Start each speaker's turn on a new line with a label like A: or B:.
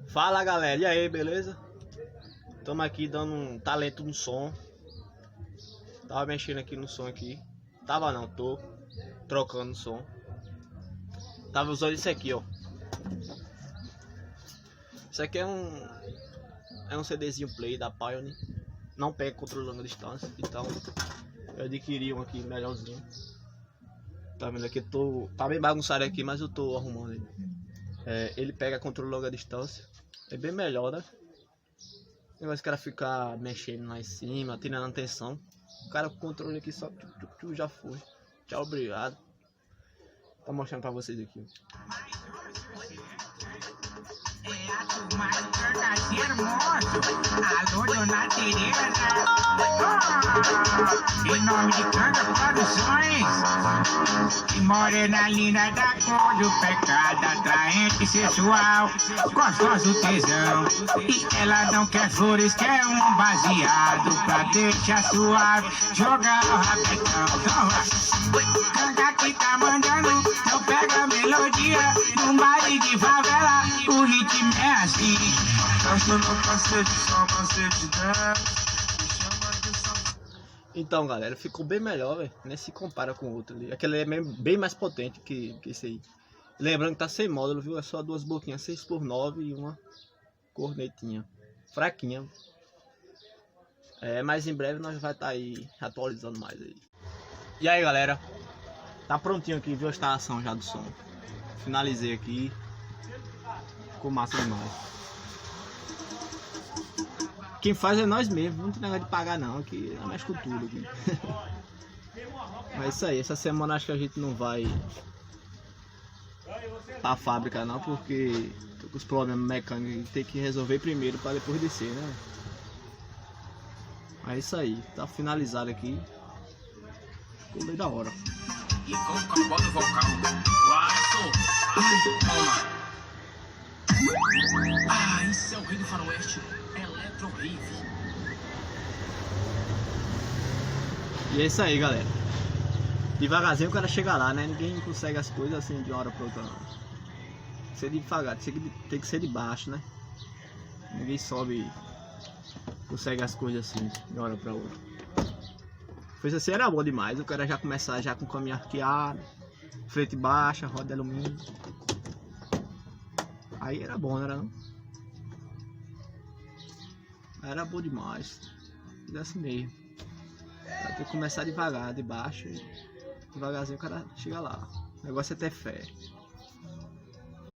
A: Fala galera, e aí, beleza? Estamos aqui dando um talento no som. Tava mexendo aqui no som aqui. Tava não, tô trocando o som. Tava usando isso aqui, ó. Isso aqui é um CDzinho Play da Pioneer. Não pega controle longa distância, então eu adquiri um aqui melhorzinho. Tá vendo aqui? Tá bem bagunçado aqui, mas eu tô arrumando ele. Ele pega controle longa distância. É bem melhor, né? O negócio que era ficar mexendo lá em cima, tirando atenção. O cara com o controle aqui só já foi. Tchau, obrigado. Tá mostrando pra vocês aqui.
B: Alô, dona Tereza. Em nome de Canga Produções. E morena linda da cor do pecado, atraente sexual, gostoso tesão. E ela não quer flores, quer um baseado pra deixar suave, jogar o rapetão. Canga que tá mandando, não pega a melodia. Num baile de favela, o ritmo é assim.
A: Então galera, ficou bem melhor, velho. Nem se compara com o outro ali. Aquele é bem mais potente que esse aí. Lembrando que tá sem módulo, viu? É só duas boquinhas 6x9 e uma cornetinha fraquinha. Mas em breve nós vai estar aí atualizando mais aí. E aí galera, tá prontinho aqui, viu a instalação já do som. Finalizei aqui. Ficou massa demais. Quem faz é nós mesmos, não tem negócio de pagar não, aqui é mais cultura aqui. Mas é isso aí, essa semana acho que a gente não vai pra fábrica não, porque os problemas mecânicos a gente tem que resolver primeiro para depois descer, né? Mas é isso aí, tá finalizado aqui. Ficou bem da hora.
B: E com o carbono vocal. Isso é o rei do faroeste. Electro Rave.
A: E é isso aí, galera. Devagarzinho o cara chega lá, né? Ninguém consegue as coisas assim de uma hora pra outra não. Tem que ser devagar, tem que ser de baixo, né? Ninguém sobe, consegue as coisas assim de uma hora pra outra. Pois assim era bom demais, o cara já começar já com o caminho arqueado, frente baixa, roda de alumínio. Aí era bom, não era não? Era bom demais. Assim mesmo. Vai ter que começar devagar, de baixo. E devagarzinho o cara chega lá. O negócio é ter fé.